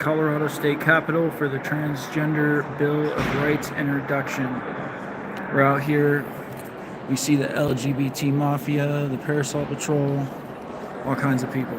Colorado State Capitol for the Transgender Bill of Rights introduction. We're out here. We see the LGBT mafia, the Parasol Patrol, all kinds of people.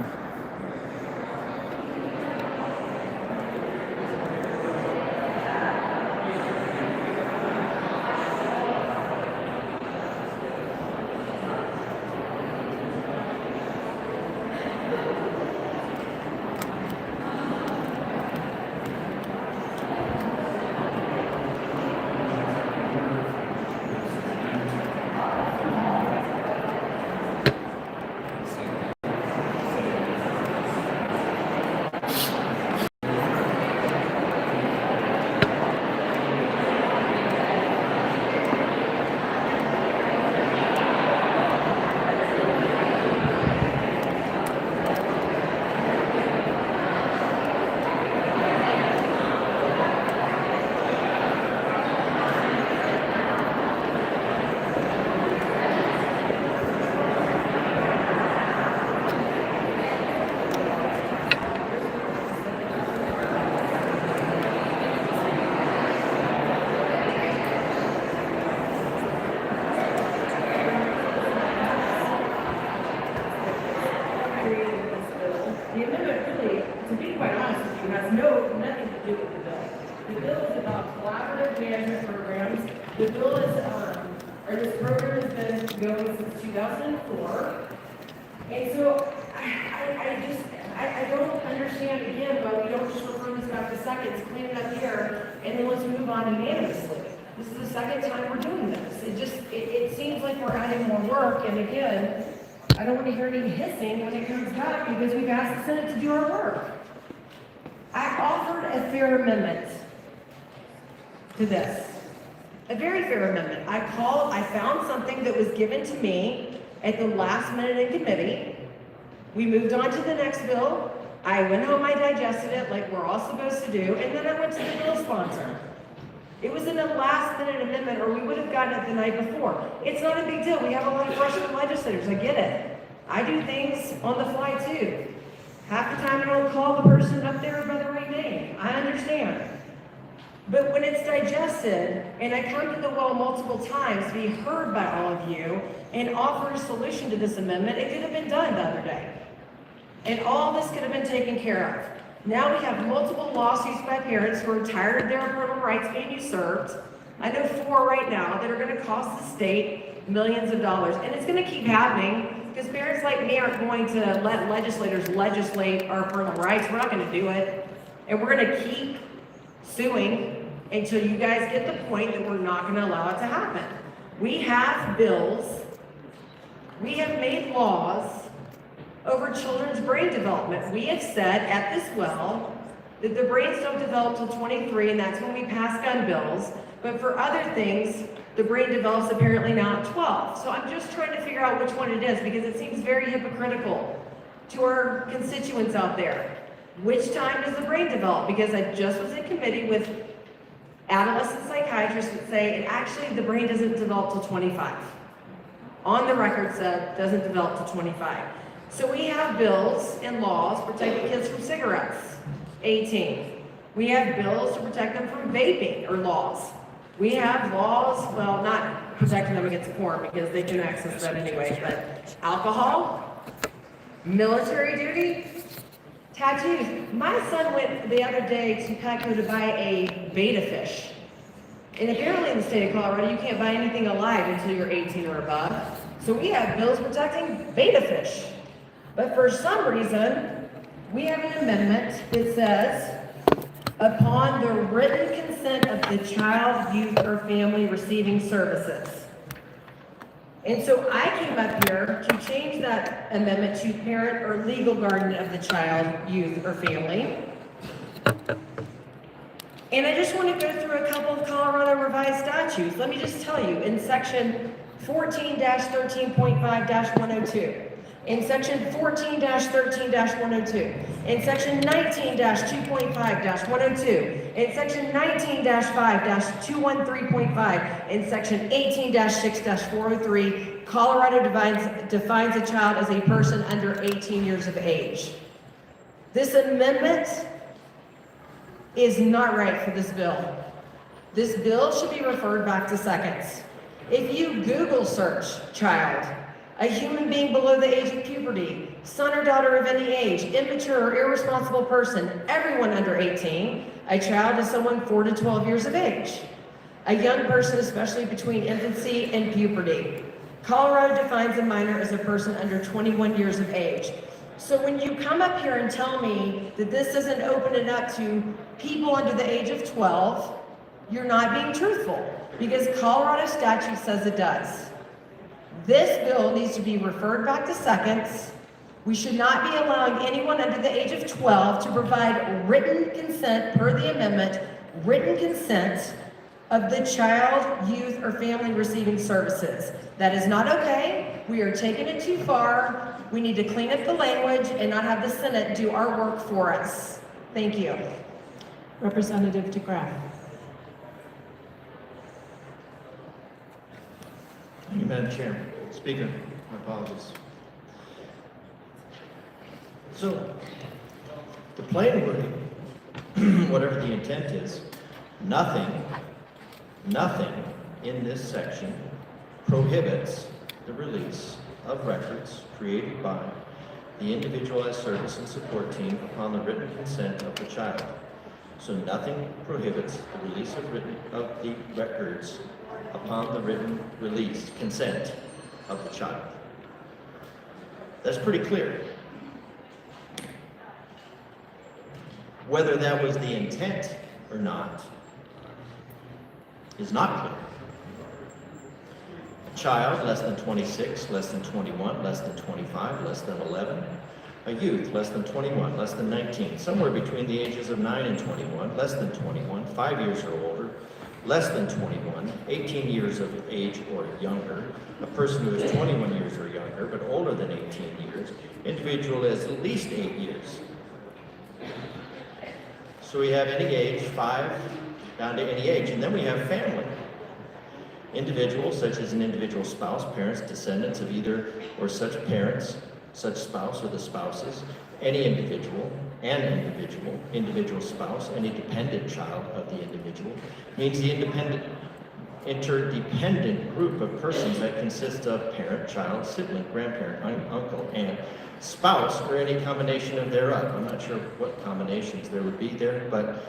The amendment really, to be quite honest with you, has nothing to do with the bill. The bill is about collaborative management programs. The bill is, or this program has been going since 2004. And so I don't understand again, but we don't just refer this back to seconds, clean it up here, and then let's move on unanimously. This is the second time we're doing this. It seems like we're adding more work, and again, I don't want to hear any hissing when it comes back because we've asked the Senate to do our work. I offered a fair amendment to this. A very fair amendment. I found something that was given to me at the last minute in committee. We moved on to the next bill. I went home, I digested it like we're all supposed to do, and then I went to the bill sponsor. It was in a last-minute amendment, or we would have gotten it the night before. It's not a big deal. We have a lot of frustrated legislators. I get it. I do things on the fly, too. Half the time, I don't call the person up there by the right name. I understand. But when it's digested, and I come to the well multiple times to be heard by all of you and offer a solution to this amendment, it could have been done the other day. And all this could have been taken care of. Now we have multiple lawsuits by parents who are tired of their parental rights being usurped. I know 4 right now that are going to cost the state millions of dollars. And it's going to keep happening because parents like me aren't going to let legislators legislate our parental rights. We're not going to do it. And we're going to keep suing until you guys get the point that we're not going to allow it to happen. We have bills. We have made laws over children's brain development. We have said at this well that the brains don't develop till 23, and that's when we pass gun bills. But for other things, the brain develops apparently now at 12. So I'm just trying to figure out which one it is because it seems very hypocritical to our constituents out there. Which time does the brain develop? Because I just was in committee with adolescent psychiatrists that say, and actually the brain doesn't develop till 25. On the record said, doesn't develop till 25. So we have bills and laws protecting kids from cigarettes, 18. We have bills to protect them from vaping, or laws. We have laws, well, not protecting them against porn because they can access that anyway, but alcohol, military duty, tattoos. My son went the other day to Petco to buy a betta fish. And apparently in the state of Colorado, you can't buy anything alive until you're 18 or above. So we have bills protecting betta fish. But for some reason, we have an amendment that says, upon the written consent of the child, youth, or family receiving services. And so I came up here to change that amendment to parent or legal guardian of the child, youth, or family. And I just want to go through a couple of Colorado revised statutes. Let me just tell you, in section 14-13.5-102, in section 14-13-102, in section 19-2.5-102, in section 19-5-213.5, in section 18-6-403, Colorado defines a child as a person under 18 years of age. This amendment is not right for this bill. This bill should be referred back to seconds. If you Google search child, a human being below the age of puberty, son or daughter of any age, immature or irresponsible person, everyone under 18, a child is someone 4 to 12 years of age. A young person, especially between infancy and puberty. Colorado defines a minor as a person under 21 years of age. So when you come up here and tell me that this doesn't open it up to people under the age of 12, you're not being truthful, because Colorado statute says it does. This bill needs to be referred back to seconds. We should not be allowing anyone under the age of 12 to provide written consent per the amendment, written consent of the child, youth, or family receiving services. That is not okay. We are taking it too far. We need to clean up the language and not have the Senate do our work for us. Thank you. Representative DeGraff. Thank you, Madam Chair. Speaker, my apologies. So, the plain wording, whatever the intent is, nothing in this section prohibits the release of records created by the individualized service and support team upon the written consent of the child. So nothing prohibits the release of the records upon the written consent of the child. That's pretty clear. Whether that was the intent or not is not clear. A child less than 26, less than 21, less than 25, less than 11, a youth less than 21, less than 19, somewhere between the ages of 9 and 21, less than 21, 5 years or older, less than 21, 18 years of age or younger, a person who is 21 years or younger, but older than 18 years, individual is at least 8 years. So we have any age, 5 down to any age, and then we have family. Individuals such as an individual spouse, parents, descendants of either or such parents, such spouse or the spouses, any individual, individual spouse, any dependent child of the individual, means the interdependent group of persons that consists of parent, child, sibling, grandparent, uncle, aunt, spouse, or any combination of thereof. I'm not sure what combinations there would be there, but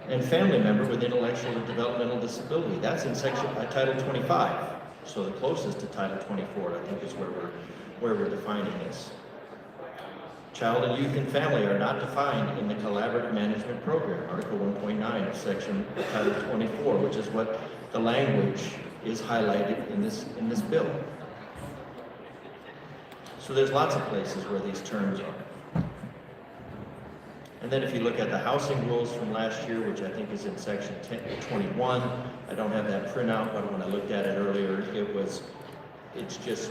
and family member with intellectual or developmental disability. That's in section Title 25. So the closest to Title 24, I think, is where we're defining this. Child and youth and family are not defined in the Collaborative Management Program, Article 1.9 of Section Title 24, which is what the language is highlighted in this bill. So there's lots of places where these terms are. And then if you look at the housing rules from last year, which I think is in Section 21, I don't have that printout, but when I looked at it earlier, it's just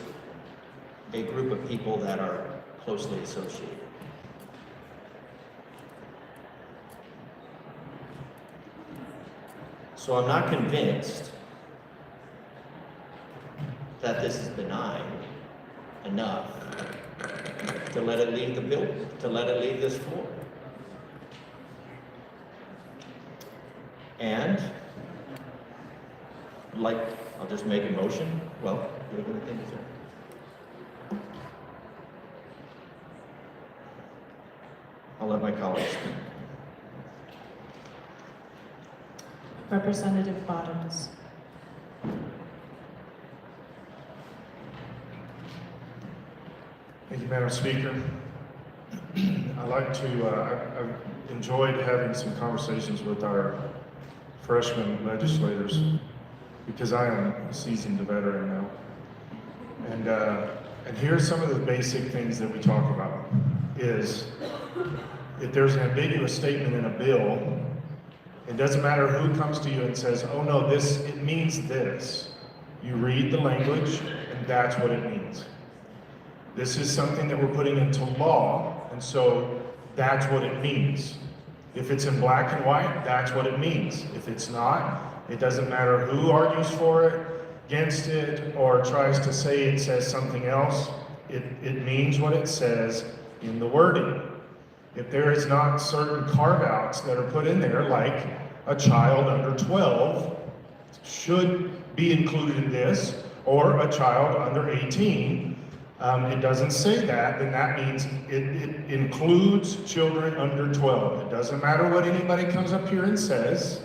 a group of people that are closely associated. So I'm not convinced that this is benign enough to let it leave the building, to let it leave this floor. And I'll just make a motion. Well, you have anything to say? I'll let my colleagues speak. Representative Bottoms. Thank you, Madam Speaker. I've enjoyed having some conversations with our freshman legislators because I am a seasoned veteran now. And here's some of the basic things that we talk about is if there's an ambiguous statement in a bill, it doesn't matter who comes to you and says, oh no, it means this. You read the language and that's what it means. This is something that we're putting into law, and so that's what it means. If it's in black and white, that's what it means. If it's not, it doesn't matter who argues for it, against it, or tries to say it says something else. It means what it says in the wording. if there is not certain carve-outs that are put in there, like a child under 12 should be included in this, or a child under 18, it doesn't say that, then that means it includes children under 12. It doesn't matter what anybody comes up here and says.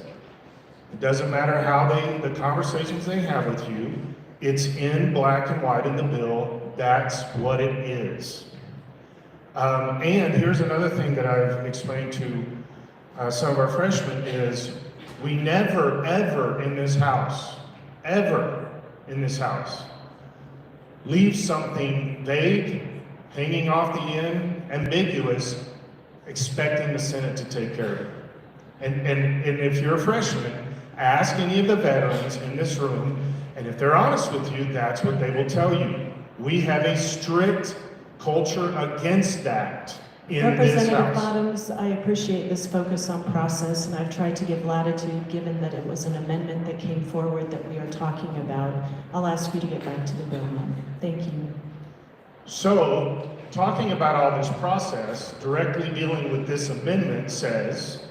It doesn't matter how the conversations they have with you. It's in black and white in the bill. That's what it is. And here's another thing that I've explained to some of our freshmen is we never, ever in this house, leave something vague, hanging off the end, ambiguous, expecting the Senate to take care of it. And if you're a freshman, ask any of the veterans in this room, and if they're honest with you, that's what they will tell you. We have a strict culture against that in this Representative house. Bottoms, I appreciate this focus on process, and I've tried to give latitude, given that it was an amendment that came forward that we are talking about. I'll ask you to get back to the bill now. Thank you. So, talking about all this process, directly dealing with this amendment says,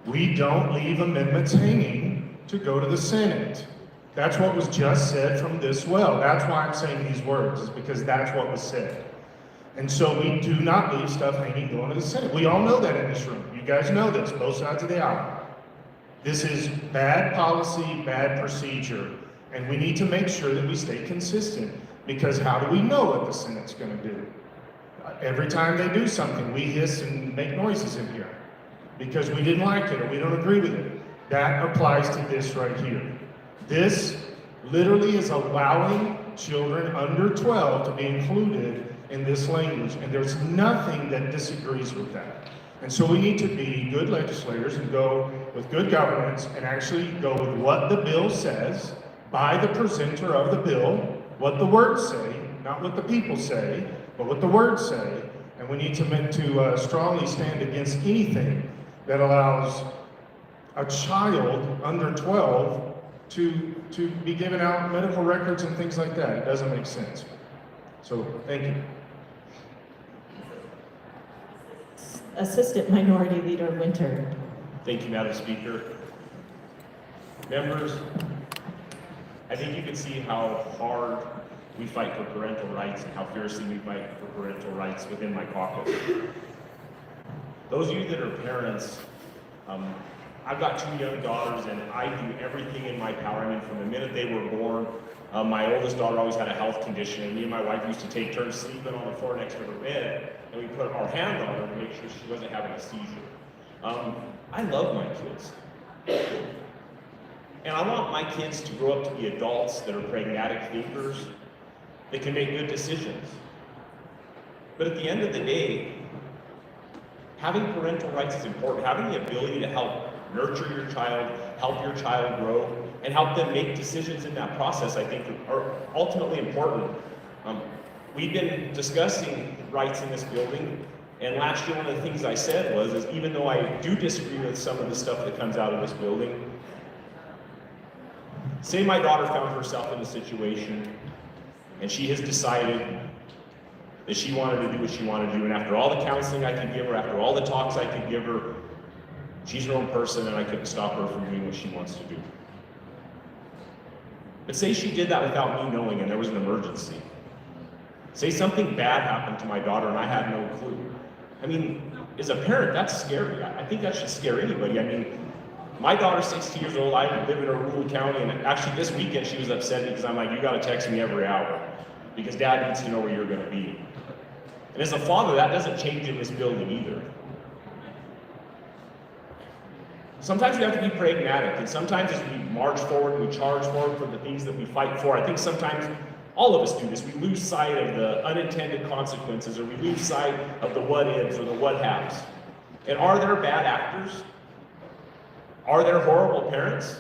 we don't leave amendments hanging to go to the Senate. That's what was just said from this well. That's why I'm saying these words, is because that's what was said. And so we do not leave stuff hanging going to the Senate. We all know that in this room. You guys know this, both sides of the aisle. This is bad policy, bad procedure, and we need to make sure that we stay consistent, because how do we know what the Senate's going to do? Every time they do something, we hiss and make noises in here because we didn't like it or we don't agree with it. That applies to this right here. This literally is allowing children under 12 to be included in this language, and there's nothing that disagrees with that. And so we need to be good legislators and go with good governance and actually go with what the bill says by the presenter of the bill, what the words say, not what the people say, but what the words say. And we need to strongly stand against anything that allows a child under 12 to be given out medical records and things like that. It doesn't make sense. So, thank you. Assistant Minority Leader Winter. Thank you, Madam Speaker. Members, I think you can see how hard we fight for parental rights and how fiercely we fight for parental rights within my caucus. Those of you that are parents, I've got 2 young daughters, and I do everything in my power. I mean, from the minute they were born, my oldest daughter always had a health condition, and me and my wife used to take turns sleeping on the floor next to her bed, and we put our hand on her to make sure she wasn't having a seizure. I love my kids. And I want my kids to grow up to be adults that are pragmatic thinkers, that can make good decisions. But at the end of the day, having parental rights is important. Having the ability to help nurture your child, help your child grow, and help them make decisions in that process, I think, are ultimately important. We've been discussing rights in this building, and last year one of the things I said was, is even though I do disagree with some of the stuff that comes out of this building, say my daughter found herself in a situation and she has decided that she wanted to do what she wanted to do, and after all the counseling I could give her, after all the talks I could give her, she's her own person and I couldn't stop her from doing what she wants to do. But say she did that without me knowing and there was an emergency. Say something bad happened to my daughter and I had no clue. I mean, as a parent, that's scary. I think that should scare anybody. I mean, my daughter's 16 years old, I live in a rural county, and actually this weekend she was upset because I'm like, you gotta text me every hour because Dad needs to know where you're gonna be. And as a father, that doesn't change in this building either. Sometimes we have to be pragmatic, and sometimes as we march forward, we charge forward for the things that we fight for. I think sometimes all of us do this. We lose sight of the unintended consequences, or we lose sight of the what-ifs or the what-haves. And are there bad actors? Are there horrible parents?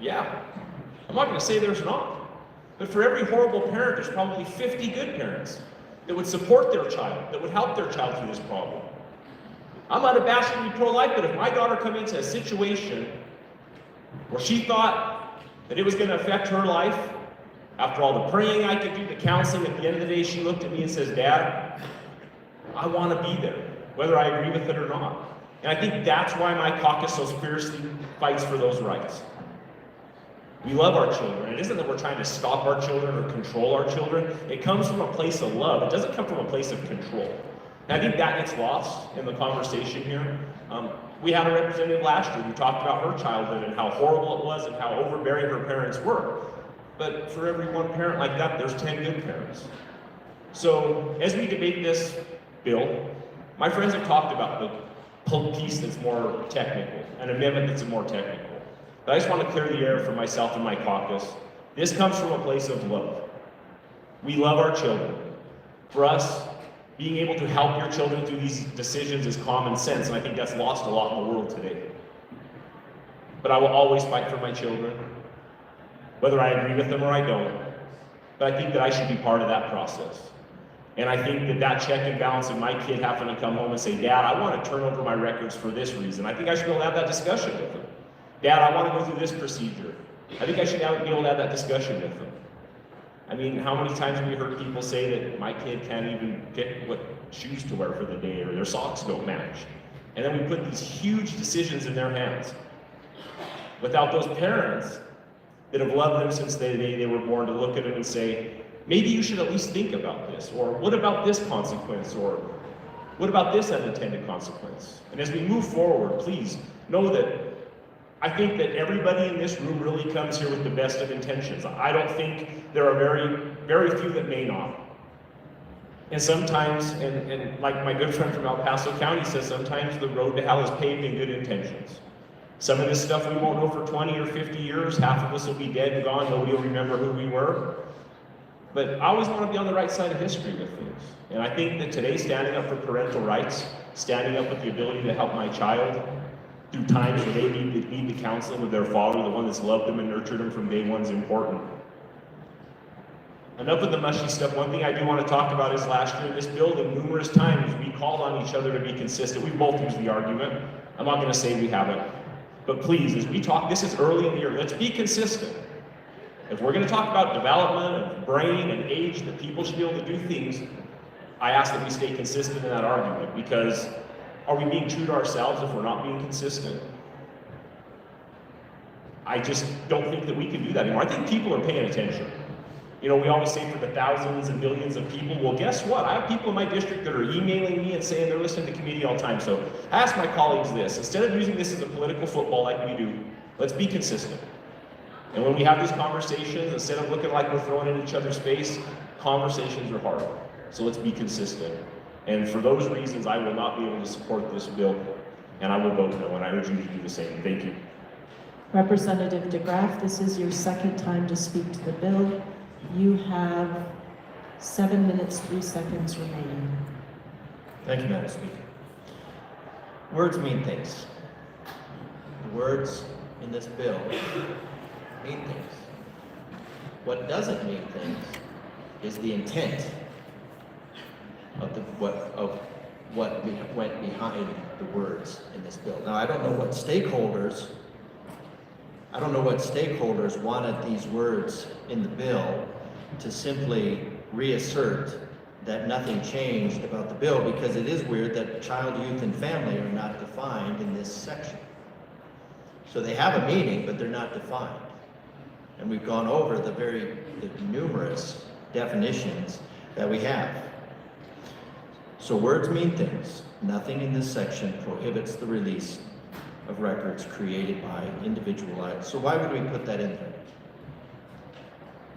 Yeah. I'm not going to say there's not. But for every horrible parent, there's probably 50 good parents that would support their child, that would help their child through this problem. I'm not abashedly pro-life, but if my daughter come into a situation where she thought that it was going to affect her life, after all the praying I could do, the counseling, at the end of the day, she looked at me and says, Dad, I want to be there. whether I agree with it or not. And I think that's why my caucus so fiercely fights for those rights. We love our children. It isn't that we're trying to stop our children or control our children. It comes from a place of love. It doesn't come from a place of control. And I think that gets lost in the conversation here. We had a representative last year who talked about her childhood and how horrible it was and how overbearing her parents were. But for every one parent like that, there's 10 good parents. So as we debate this bill, my friends have talked about the piece that's more technical, an amendment that's more technical. But I just want to clear the air for myself and my caucus. This comes from a place of love. We love our children. For us, being able to help your children through these decisions is common sense, and I think that's lost a lot in the world today. But I will always fight for my children, whether I agree with them or I don't. But I think that I should be part of that process. And I think that that check and balance of my kid having to come home and say, Dad, I want to turn over my records for this reason. I think I should be able to have that discussion with them. Dad, I want to go through this procedure. I think I should be able to have that discussion with them. I mean, how many times have we heard people say that my kid can't even get what shoes to wear for the day or their socks don't match? And then we put these huge decisions in their hands without those parents that have loved them since they were born to look at them and say, maybe you should at least think about this, or what about this consequence, or what about this unintended consequence? And as we move forward, please know that I think that everybody in this room really comes here with the best of intentions. I don't think there are very few that may not. And sometimes, and like my good friend from El Paso County says, sometimes the road to hell is paved in good intentions. Some of this stuff we won't know for 20 or 50 years. Half of us will be dead and gone. Nobody will remember who we were. But I always want to be on the right side of history with things. And I think that today, standing up for parental rights, standing up with the ability to help my child through times where they need the counseling of their father, the one that's loved them and nurtured them from day one, is important. Enough of the mushy stuff. One thing I do want to talk about is last year in this building, numerous times we called on each other to be consistent. We both used the argument. I'm not going to say we haven't. But please, as we talk, this is early in the year, let's be consistent. If we're going to talk about development of brain and age, that people should be able to do things, I ask that we stay consistent in that argument, because are we being true to ourselves if we're not being consistent? I just don't think that we can do that anymore. I think people are paying attention. You know, we always say for the thousands and millions of people, well, guess what? I have people in my district that are emailing me and saying they're listening to committee all the time. So I ask my colleagues this, instead of using this as a political football like we do, let's be consistent. And when we have these conversations, instead of looking like we're throwing in each other's face, conversations are hard. So let's be consistent. And for those reasons, I will not be able to support this bill, and I will vote no, and I urge you to do the same. Thank you. Representative DeGraff, this is your second time to speak to the bill. You have 7 minutes, 3 seconds remaining. Thank you, Madam Speaker. Words mean things. The words in this bill mean things. What doesn't mean things is the intent of what went behind the words in this bill. Now, I don't know what stakeholders wanted these words in the bill to simply reassert that nothing changed about the bill, because it is weird that child, youth, and family are not defined in this section. So they have a meaning, but they're not defined. And we've gone over the numerous definitions that we have. So words mean things. Nothing in this section prohibits the release of records created by individualized. So why would we put that in there?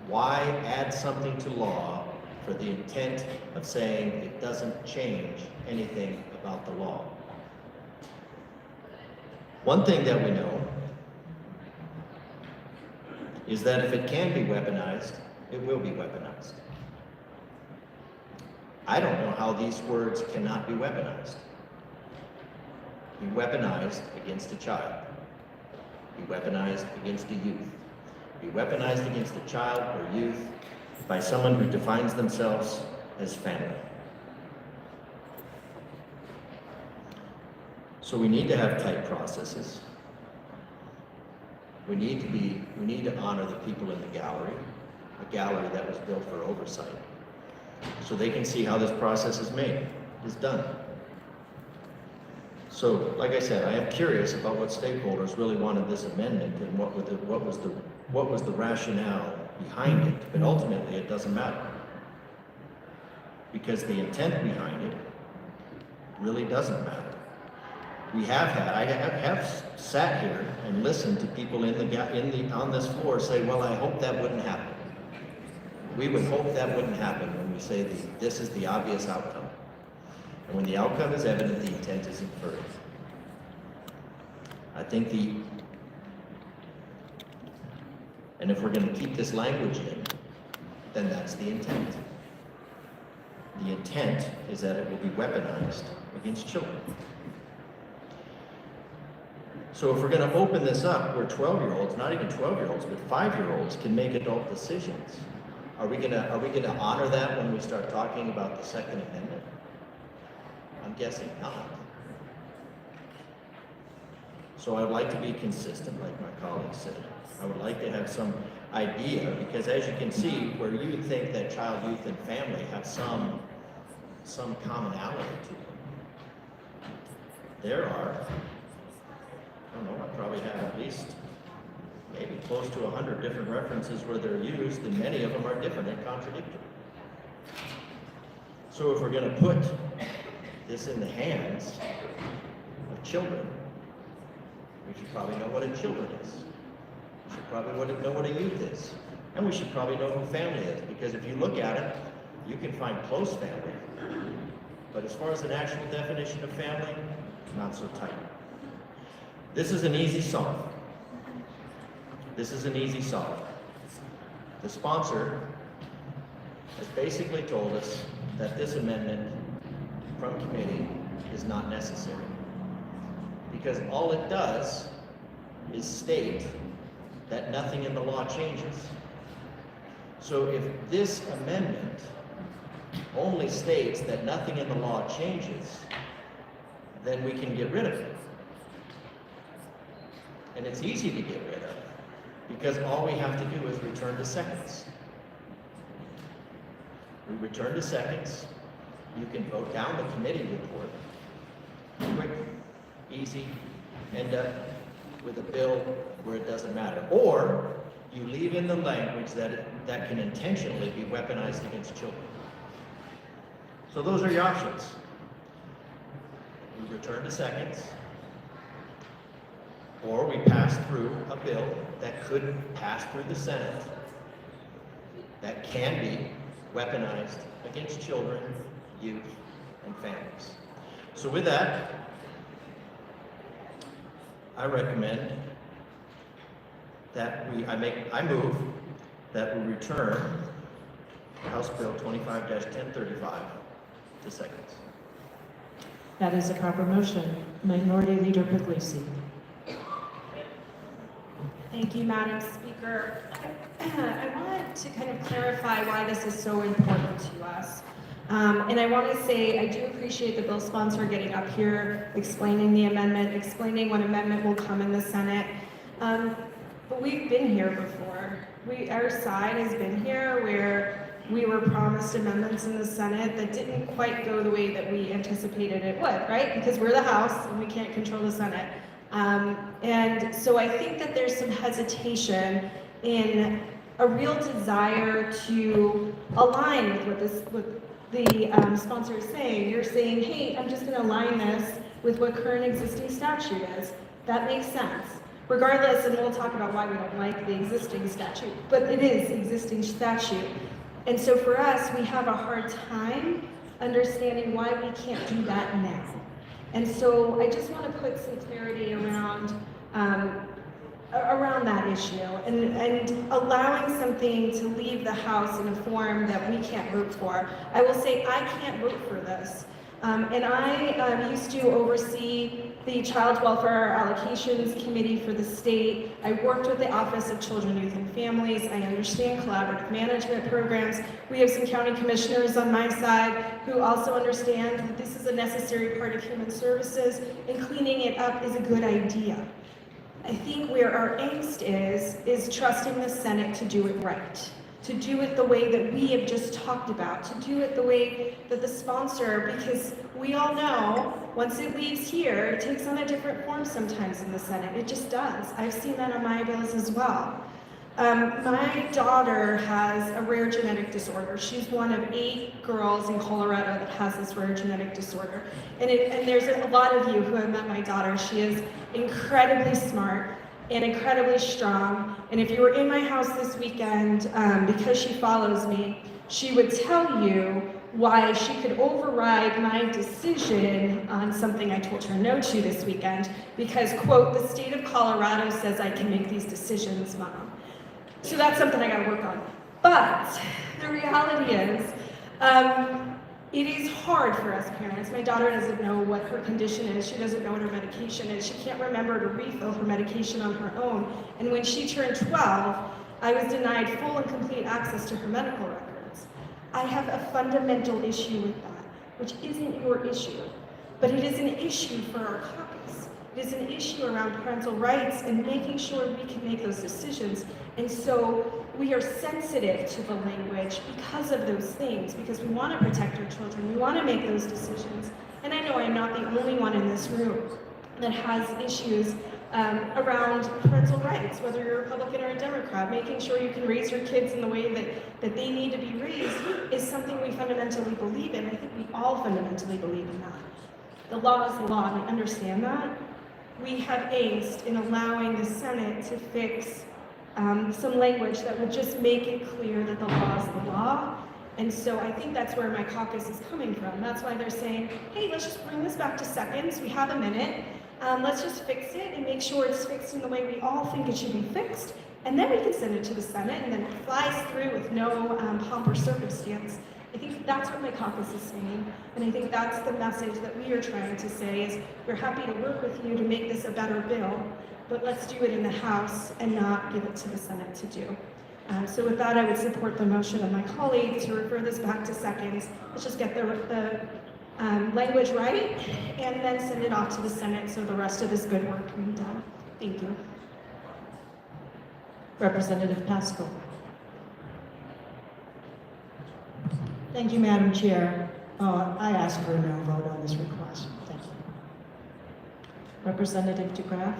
Why add something to law for the intent of saying it doesn't change anything about the law? One thing that we know is that if it can be weaponized, it will be weaponized. I don't know how these words cannot be weaponized. Be weaponized against a child. Be weaponized against a youth. Be weaponized against a child or youth by someone who defines themselves as family. So we need to have tight processes. We need to honor the people in the gallery, a gallery that was built for oversight, so they can see how this process is done. So, like I said, I am curious about what stakeholders really wanted this amendment and what was the rationale behind it, but ultimately it doesn't matter. Because the intent behind it really doesn't matter. I have sat here and listened to people on this floor say, well, I hope that wouldn't happen. We would hope that wouldn't happen when we say this is the obvious outcome. And when the outcome is evident, the intent is inferred. I think and if we're going to keep this language in, then that's the intent. The intent is that it will be weaponized against children. So if we're going to open this up where 12-year-olds, not even 12-year-olds, but 5-year-olds can make adult decisions, are we going to honor that when we start talking about the Second Amendment? I'm guessing not. So I would like to be consistent, like my colleague said. I would like to have some idea, because as you can see, where you would think that child, youth, and family have some commonality to them, there are, I don't know, I probably have at least maybe close to 100 different references where they're used, and many of them are different and contradictory. So if we're going to put this in the hands of children, we should probably know what a children is. We should probably know what a youth is. And we should probably know who family is, because if you look at it, you can find close family. But as far as an actual definition of family, not so tight. This is an easy solve. This is an easy solve. The sponsor has basically told us that this amendment from committee is not necessary, because all it does is state that nothing in the law changes. So if this amendment only states that nothing in the law changes, then we can get rid of it. And it's easy to get rid of, because all we have to do is return to seconds. We return to seconds. You can vote down the committee report. Quick, easy, end up with a bill where it doesn't matter. Or you leave in the language that can intentionally be weaponized against children. So those are your options. We return to seconds, or we pass through a bill that could pass through the Senate that can be weaponized against children, youth, and families. So with that, I recommend that I move that we return House Bill 25-1035 to seconds. That is a proper motion. Minority Leader Puglisi. Thank you, Madam Speaker. I want to kind of clarify why this is so important to us. And I want to say I do appreciate the bill sponsor getting up here, explaining the amendment, explaining what amendment will come in the Senate. But we've been here before. Our side has been here where we were promised amendments in the Senate that didn't quite go the way that we anticipated it would, right? Because we're the House and we can't control the Senate. And so I think that there's some hesitation in a real desire to align with what the sponsor is saying. You're saying, hey, I'm just going to align this with what current existing statute is. That makes sense. Regardless, and we'll talk about why we don't like the existing statute, but it is existing statute. And so for us, we have a hard time understanding why we can't do that now. And so I just want to put some clarity around that issue and allowing something to leave the House in a form that we can't vote for. I will say I can't vote for this. And I used to oversee the Child Welfare Allocations Committee for the state. I worked with the Office of Children, Youth, and Families. I understand collaborative management programs. We have some county commissioners on my side who also understand that this is a necessary part of human services, and cleaning it up is a good idea. I think where our angst is trusting the Senate to do it right. to do it the way that we have just talked about, to do it the way that the sponsor, because we all know once it leaves here, it takes on a different form sometimes in the Senate. It just does. I've seen that on my bills as well. My daughter has a rare genetic disorder. She's one of 8 girls in Colorado that has this rare genetic disorder. And there's a lot of you who have met my daughter. She is incredibly smart and incredibly strong. And if you were in my house this weekend, because she follows me, she would tell you why she could override my decision on something I told her no to this weekend, because, quote, the state of Colorado says I can make these decisions, Mom. So that's something I gotta work on. But the reality is, it is hard for us parents. My daughter doesn't know what her condition is. She doesn't know what her medication is. She can't remember to refill her medication on her own. And when she turned 12, I was denied full and complete access to her medical records. I have a fundamental issue with that, which isn't your issue, but it is an issue for our caucus. It is an issue around parental rights and making sure we can make those decisions. And so we are sensitive to the language because of those things, because we want to protect our children. We want to make those decisions. And I know I'm not the only one in this room that has issues around parental rights, whether you're a Republican or a Democrat. Making sure you can raise your kids in the way that they need to be raised is something we fundamentally believe in. I think we all fundamentally believe in that. The law is the law, and I understand that. We have angst in allowing the Senate to fix some language that would just make it clear that the law is the law. And so I think that's where my caucus is coming from. That's why they're saying, hey, let's just bring this back to seconds. We have a minute. Let's just fix it and make sure it's fixed in the way we all think it should be fixed. And then we can send it to the Senate, and then it flies through with no pomp or circumstance. I think that's what my caucus is saying. And I think that's the message that we are trying to say is we're happy to work with you to make this a better bill, but let's do it in the House and not give it to the Senate to do. So with that, I would support the motion of my colleague to refer this back to seconds. Let's just get the language right and then send it off to the Senate so the rest of this good work can be done. Thank you. Representative Pascal. Thank you, Madam Chair. I ask for a no vote on this request. Thank you. Representative DeGraff,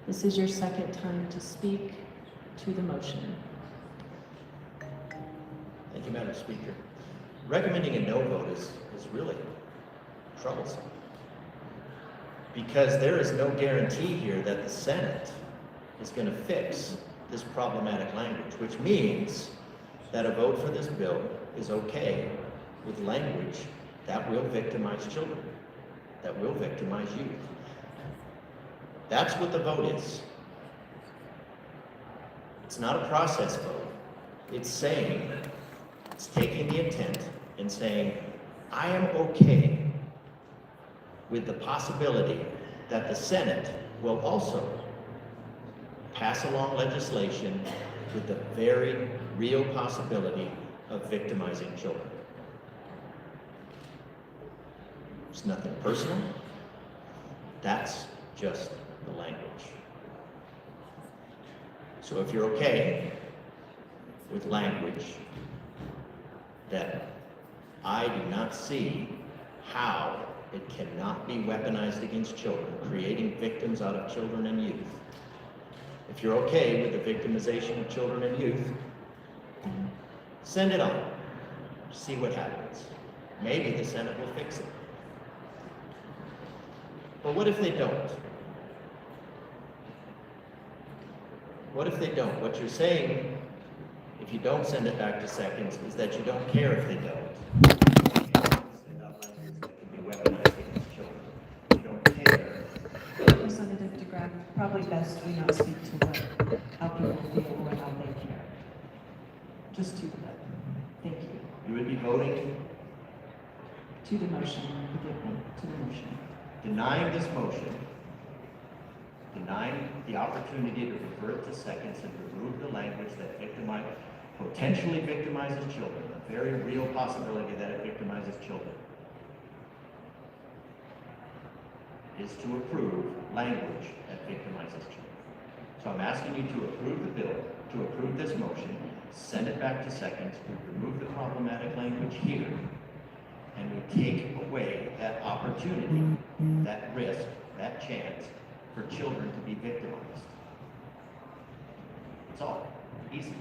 this is your second time to speak to the motion. Thank you, Madam Speaker. Recommending a no vote is really troublesome, because there is no guarantee here that the Senate is going to fix this problematic language, which means that a vote for this bill is okay with language that will victimize children, that will victimize youth. That's what the vote is. It's not a process vote. It's saying, it's taking the intent and saying, I am okay with the possibility that the Senate will also pass along legislation with the very real possibility of victimizing children. It's nothing personal. That's just the language. So if you're okay with language that I do not see how it cannot be weaponized against children, creating victims out of children and youth. If you're okay with the victimization of children and youth, send it on. See what happens. Maybe the Senate will fix it. But what if they don't? What if they don't? What you're saying, if you don't send it back to seconds, is that you don't care if they don't. Send out language that can be weaponized against children. You don't care. Representative DeGraff, probably best we not speak to how people feel or how they care. Just to that. Thank you. You would be voting, To the motion, forgive me, to the motion. denying this motion, denying the opportunity to refer it to seconds and remove the language that potentially victimizes children, a very real possibility that it victimizes children, is to approve language that victimizes children. So I'm asking you to approve the bill, to approve this motion, send it back to seconds, remove the problematic language here, and we take away that opportunity, that risk, that chance for children to be victimized. It's all easy.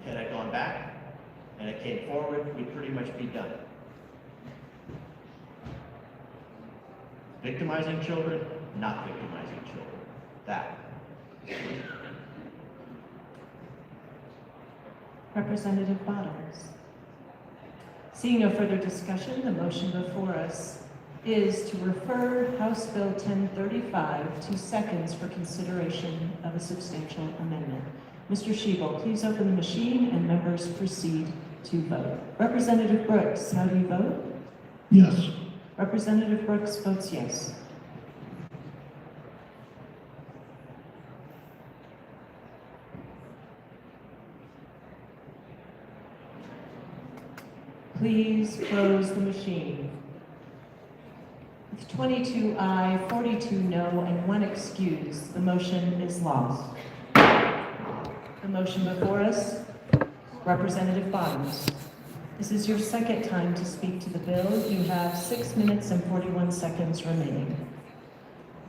If it had gone back and it came forward, we'd pretty much be done. Victimizing children, not victimizing children. That. Representative Bottoms. Seeing no further discussion, the motion before us is to refer House Bill 1035 to seconds for consideration of a substantial amendment. Mr. Shebel, please open the machine and members proceed to vote. Representative Brooks, how do you vote? Yes. Representative Brooks votes yes. Please close the machine. With 22 aye, 42 no, and 1 excuse, the motion is lost. The motion before us, Representative Bottoms. This is your second time to speak to the bill. You have 6 minutes and 41 seconds remaining.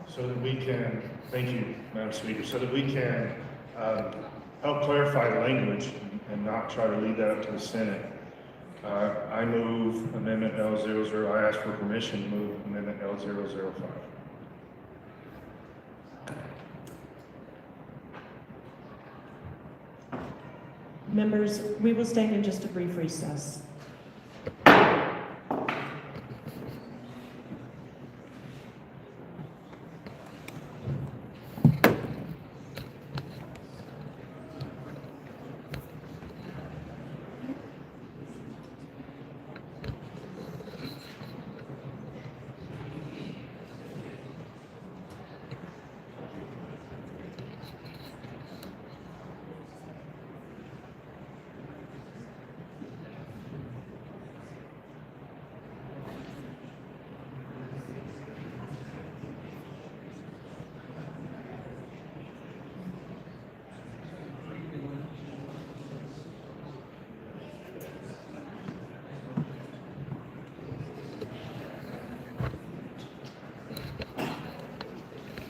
So that we can, thank you, Madam Speaker, so that we can help clarify the language and not try to leave that up to the Senate. I move Amendment L00. I ask for permission to move Amendment L005. Members, we will stand in just a brief recess.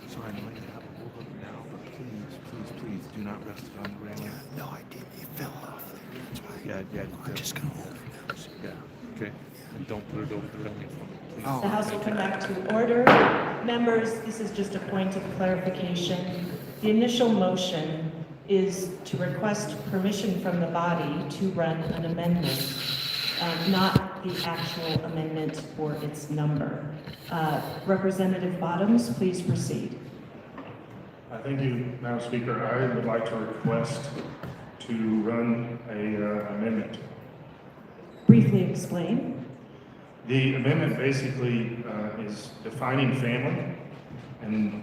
So I know you have a move up now, but please do not rest it on the railing. No, I didn't. It fell off there. That's why. Yeah. I'm just gonna hold it now. Yeah, okay. And don't put it over the railing for me, please. Oh. The House will come back to order. Members, this is just a point of clarification. The initial motion is to request permission from the body to run an amendment, not the actual amendment or its number. Representative Bottoms, please proceed. Thank you, Madam Speaker. I would like to request to run a amendment. Briefly explain. The amendment basically is defining family, and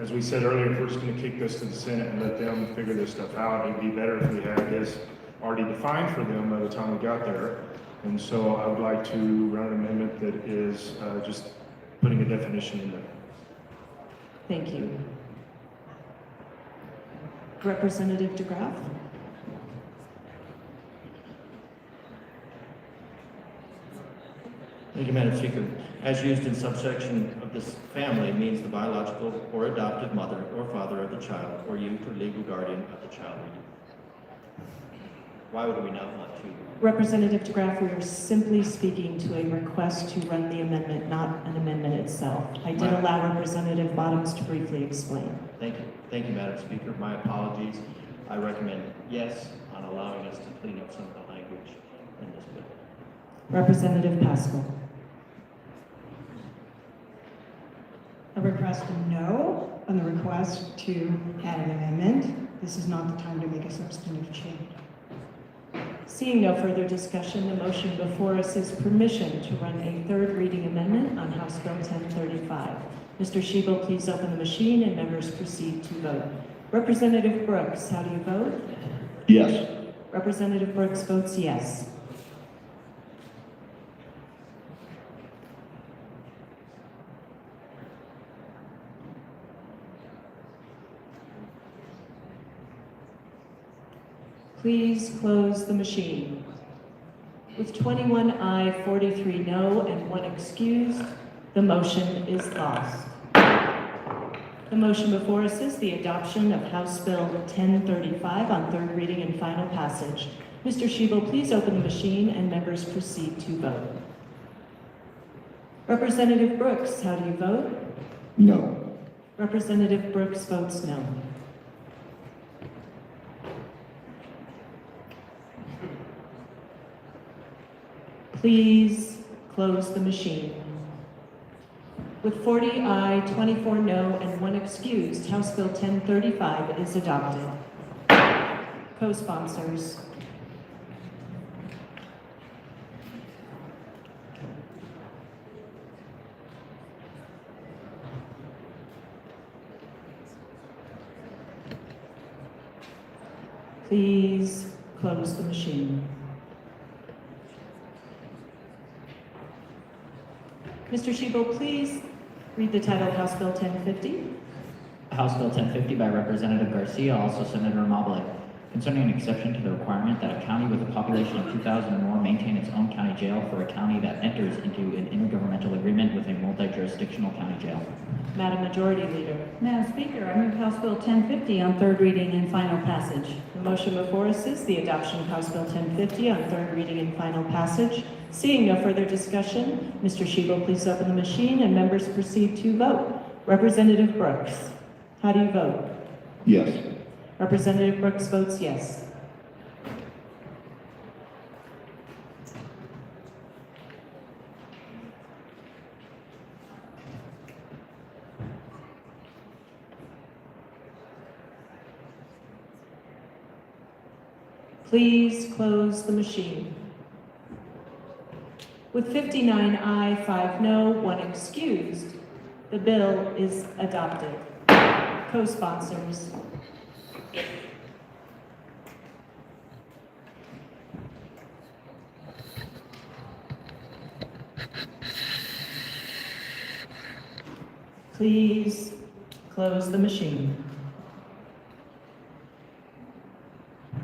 as we said earlier, if we're just going to kick this to the Senate and let them figure this stuff out, it'd be better if we had this already defined for them by the time we got there. And so I would like to run an amendment that is just putting a definition in there. Thank you. Representative DeGraff. Thank you, Madam Speaker. As used in subsection of this family means the biological or adoptive mother or father of the child, or youth or legal guardian of the child or youth. Why would we not want to? Representative DeGraff, we are simply speaking to a request to run the amendment, not an amendment itself. I did allow Representative Bottoms to briefly explain. Thank you, Madam Speaker. My apologies. I recommend yes on allowing us to clean up some of the language in this bill. Representative Pascal. A request no on the request to add an amendment. This is not the time to make a substantive change. Seeing no further discussion, the motion before us is permission to run a third reading amendment on House Bill 1035. Mr. Shebel, please open the machine and members proceed to vote. Representative Brooks, how do you vote? Yes. Representative Brooks votes yes. Please close the machine. With 21 aye, 43 no, and 1 excused, the motion is lost. The motion before us is the adoption of House Bill 1035 on third reading and final passage. Mr. Shebo, please open the machine and members proceed to vote. Representative Brooks, how do you vote? No. Representative Brooks votes no. Please close the machine. With 40 aye, 24 no, and 1 excused, House Bill 1035 is adopted. Co-sponsors. Please close the machine. Mr. Shebo, please read the title of House Bill 1050. House Bill 1050 by Representative Garcia, also Senator Amabile, concerning an exception to the requirement that a county with a population of 2,000 or more maintain its own county jail for a county that enters into an intergovernmental agreement with a multi-jurisdictional county jail. Madam Majority Leader. Madam Speaker, I move House Bill 1050 on third reading and final passage. The motion before us is the adoption of House Bill 1050 on third reading and final passage. Seeing no further discussion, Mr. Shebo, please open the machine and members proceed to vote. Representative Brooks, how do you vote? Yes. Representative Brooks votes yes. Please close the machine. With 59 aye, 5 no, 1 excused, the bill is adopted. Co-sponsors. Please close the machine.